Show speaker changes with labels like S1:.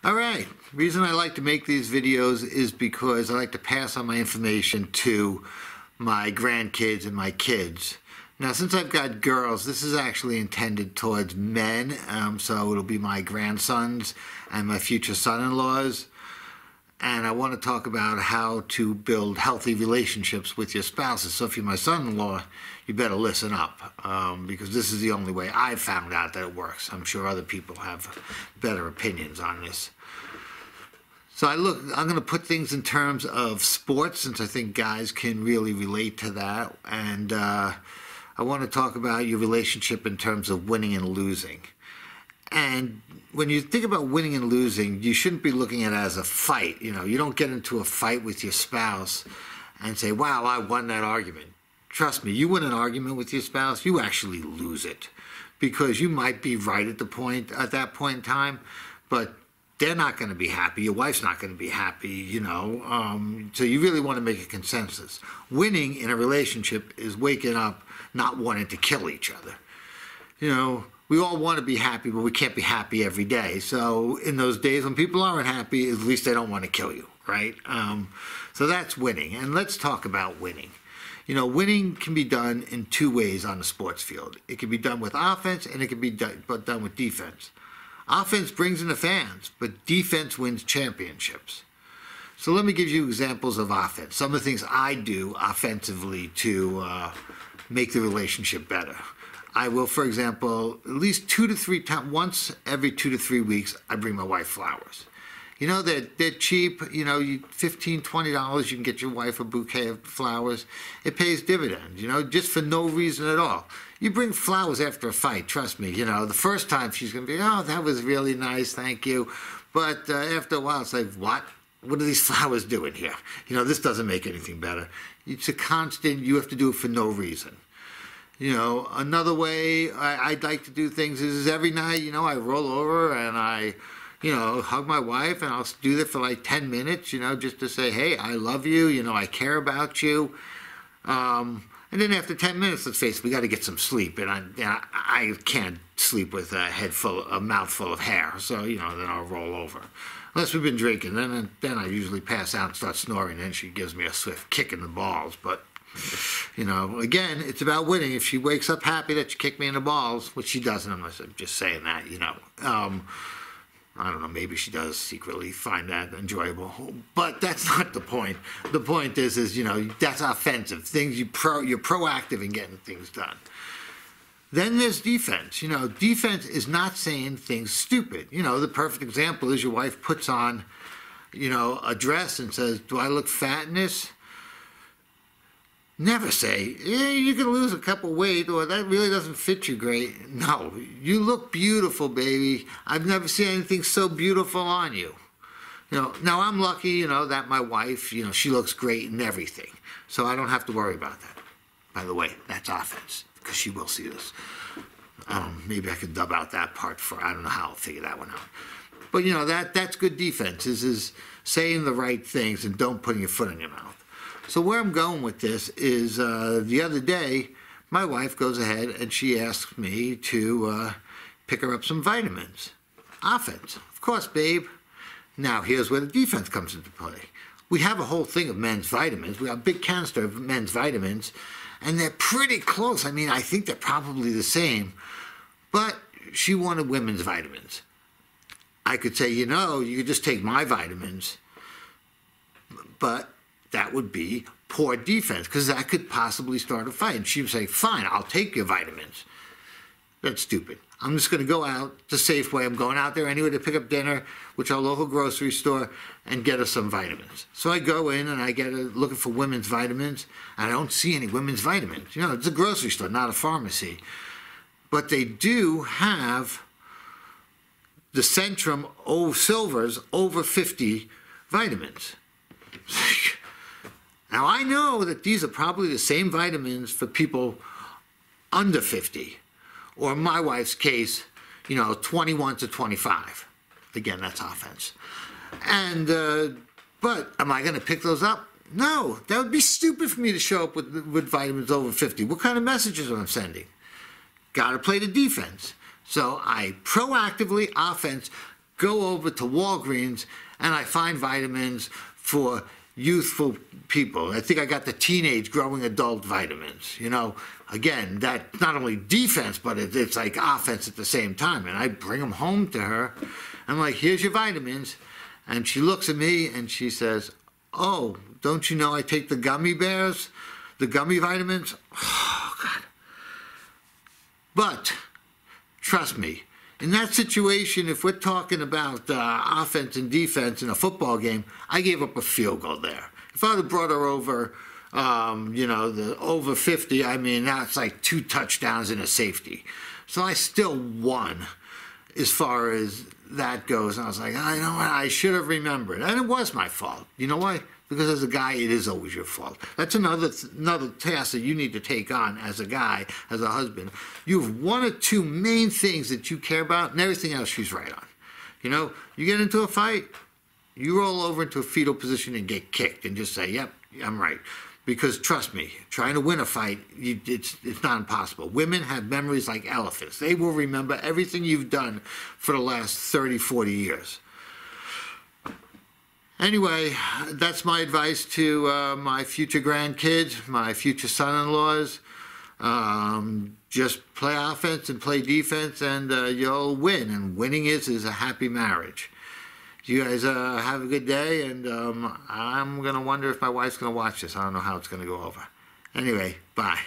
S1: All right. The reason I like to make these videos is because I like to pass on my information to my grandkids and my kids. Now, since I've got girls, this is actually intended towards men, so it'll be my grandsons and my future son-in-laws. And I want to talk about how to build healthy relationships with your spouses. So if you're my son-in-law, you better listen up, because this is the only way I've found out that it works. I'm sure other people have better opinions on this. So I'm going to put things in terms of sports, since I think guys can really relate to that. And I want to talk about your relationship in terms of winning and losing. And when you think about winning and losing, you shouldn't be looking at it as a fight. You don't get into a fight with your spouse and say, wow, I won that argument. Trust me, you win an argument with your spouse, you actually lose it. Because you might be right at that point in time, but they're not going to be happy. Your wife's not going to be happy, So you really want to make a consensus. Winning in a relationship is waking up not wanting to kill each other. We all want to be happy, but we can't be happy every day. So in those days when people aren't happy, at least they don't want to kill you, right? So that's winning. And let's talk about winning. Winning can be done in two ways on the sports field. It can be done with offense, and it can be done with defense. Offense brings in the fans, but defense wins championships. So let me give you examples of offense. Some of the things I do offensively to make the relationship better. I will, for example, at least 2 to 3 times, once every 2 to 3 weeks, I bring my wife flowers. They're cheap, $15, $20, you can get your wife a bouquet of flowers. It pays dividends, just for no reason at all. You bring flowers after a fight, trust me, the first time she's going to be, oh, that was really nice, thank you. But after a while, it's like, what? What are these flowers doing here? This doesn't make anything better. It's a constant, you have to do it for no reason. Another way I'd like to do things is every night, I roll over and I, hug my wife, and I'll do that for like 10 minutes, just to say, hey, I love you, I care about you. And then after 10 minutes, let's face it, we got to get some sleep, and I can't sleep with a mouthful of hair, so, then I'll roll over. Unless we've been drinking, then I usually pass out and start snoring, and she gives me a swift kick in the balls, but... again, it's about winning. If she wakes up happy that you kicked me in the balls, which she doesn't, unless I'm just saying that, I don't know, maybe she does secretly find that enjoyable. But that's not the point. The point is that's offensive. Things you're proactive in getting things done. Then there's defense. Defense is not saying things stupid. The perfect example is your wife puts on, a dress and says, do I look fat in this? Never say, you can lose a couple weight, or that really doesn't fit you great. No, you look beautiful, baby. I've never seen anything so beautiful on you. Now I'm lucky, that my wife, she looks great in everything. So I don't have to worry about that. By the way, that's offense, because she will see this. Maybe I could dub out that part I don't know how I'll figure that one out. But, that's good defense, is saying the right things and don't put your foot in your mouth. So where I'm going with this is the other day, my wife goes ahead and she asks me to pick her up some vitamins. Offense. Of course, babe. Now, here's where the defense comes into play. We have a whole thing of men's vitamins. We have a big canister of men's vitamins, and they're pretty close. I think they're probably the same. But she wanted women's vitamins. I could say, you could just take my vitamins, but that would be poor defense, because that could possibly start a fight. And she would say, fine, I'll take your vitamins. That's stupid. I'm just going to go out to Safeway. I'm going out there anyway to pick up dinner, which our local grocery store, and get us some vitamins. So I go in and I get looking for women's vitamins, and I don't see any women's vitamins. It's a grocery store, not a pharmacy. But they do have the Centrum Silver's over 50 vitamins. Now, I know that these are probably the same vitamins for people under 50, or in my wife's case, 21 to 25. Again, that's offense. And, but am I going to pick those up? No, that would be stupid for me to show up with vitamins over 50. What kind of messages am I sending? Got to play the defense. So I proactively, offense, go over to Walgreens and I find vitamins for youthful people. I think I got the teenage growing adult vitamins. You know, again, that's not only defense, but it's like offense at the same time. And I bring them home to her. I'm like, here's your vitamins. And she looks at me and she says, oh, don't you know I take the gummy bears, the gummy vitamins? Oh, God. But trust me, in that situation, if we're talking about offense and defense in a football game, I gave up a field goal there. If I would have brought her over, you know, the over 50, I mean, that's like 2 touchdowns and a safety. So I still won as far as that goes. And I was like, oh, you know what, I should have remembered. And it was my fault. You know why? Because as a guy, it is always your fault. That's another task that you need to take on as a guy, as a husband. You have 1 or 2 main things that you care about, and everything else she's right on. You know, you get into a fight, you roll over into a fetal position and get kicked and just say, yep, I'm right. Because trust me, trying to win a fight, it's not impossible. Women have memories like elephants. They will remember everything you've done for the last 30, 40 years. Anyway, that's my advice to my future grandkids, my future son-in-laws. Just play offense and play defense, and you'll win. And winning is a happy marriage. You guys have a good day, and I'm going to wonder if my wife's going to watch this. I don't know how it's going to go over. Anyway, bye.